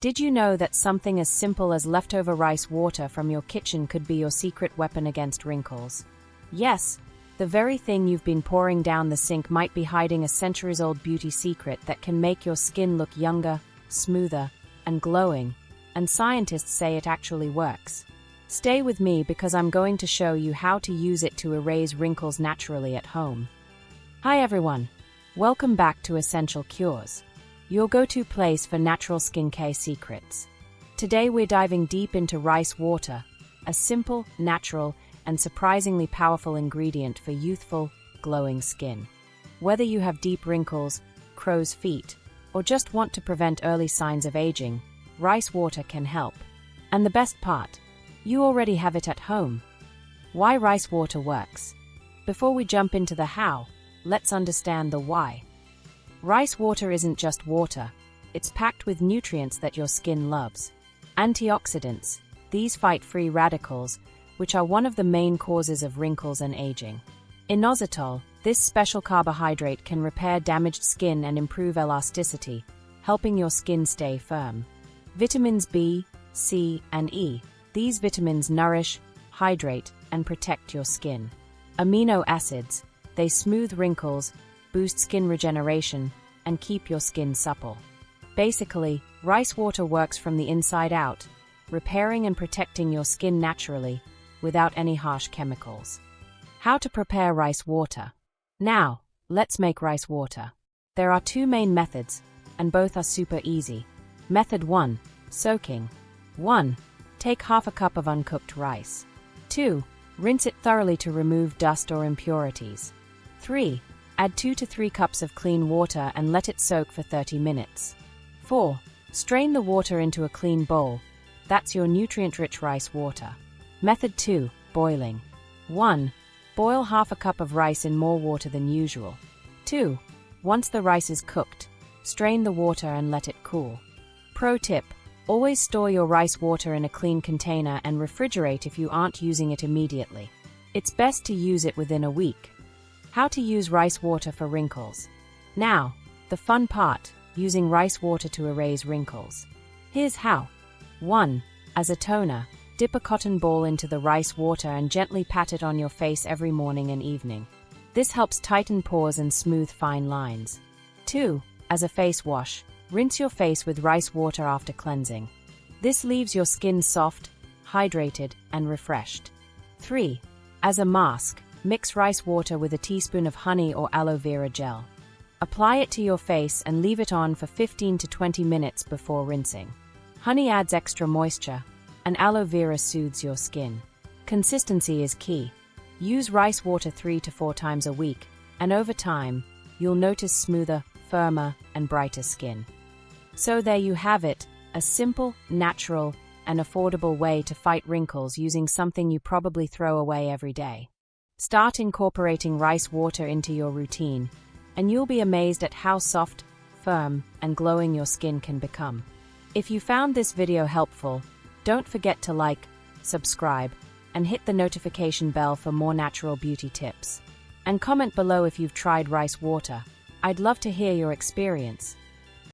Did you know that something as simple as leftover rice water from your kitchen could be your secret weapon against wrinkles? Yes, the very thing you've been pouring down the sink might be hiding a centuries-old beauty secret that can make your skin look younger, smoother, and glowing, and scientists say it actually works. Stay with me because I'm going to show you how to use it to erase wrinkles naturally at home. Hi everyone, welcome back to Essential Cures, your go-to place for natural skincare secrets. Today we're diving deep into rice water, a simple, natural, and surprisingly powerful ingredient for youthful, glowing skin. Whether you have deep wrinkles, crow's feet, or just want to prevent early signs of aging, rice water can help. And the best part, you already have it at home. Why rice water works? Before we jump into the how, let's understand the why. Rice water isn't just water, it's packed with nutrients that your skin loves. Antioxidants, these fight free radicals, which are one of the main causes of wrinkles and aging. Inositol, this special carbohydrate can repair damaged skin and improve elasticity, helping your skin stay firm. Vitamins B, C, and E, these vitamins nourish, hydrate, and protect your skin. Amino acids, they smooth wrinkles, boost skin regeneration, and keep your skin supple. Basically, rice water works from the inside out, repairing and protecting your skin naturally, without any harsh chemicals. How to prepare rice water? Now, let's make rice water. There are two main methods, and both are super easy. Method 1, soaking. 1. Take half a cup of uncooked rice. 2. Rinse it thoroughly to remove dust or impurities. 3. Add 2 to 3 cups of clean water and let it soak for 30 minutes. 4. Strain the water into a clean bowl. That's your nutrient-rich rice water. Method 2, boiling. 1. Boil half a cup of rice in more water than usual. 2. Once the rice is cooked, strain the water and let it cool. Pro tip: always store your rice water in a clean container and refrigerate if you aren't using it immediately. It's best to use it within a week. How to use rice water for wrinkles. Now, the fun part, using rice water to erase wrinkles. Here's how. 1. As a toner, dip a cotton ball into the rice water and gently pat it on your face every morning and evening. This helps tighten pores and smooth fine lines. 2. As a face wash, rinse your face with rice water after cleansing. This leaves your skin soft, hydrated, and refreshed. 3. As a mask, mix rice water with a teaspoon of honey or aloe vera gel. Apply it to your face and leave it on for 15 to 20 minutes before rinsing. Honey adds extra moisture, and aloe vera soothes your skin. Consistency is key. Use rice water 3 to 4 times a week, and over time, you'll notice smoother, firmer, and brighter skin. So there you have it, a simple, natural, and affordable way to fight wrinkles using something you probably throw away every day. Start incorporating rice water into your routine, and you'll be amazed at how soft, firm, and glowing your skin can become. If you found this video helpful, don't forget to like, subscribe, and hit the notification bell for more natural beauty tips. And comment below if you've tried rice water. I'd love to hear your experience.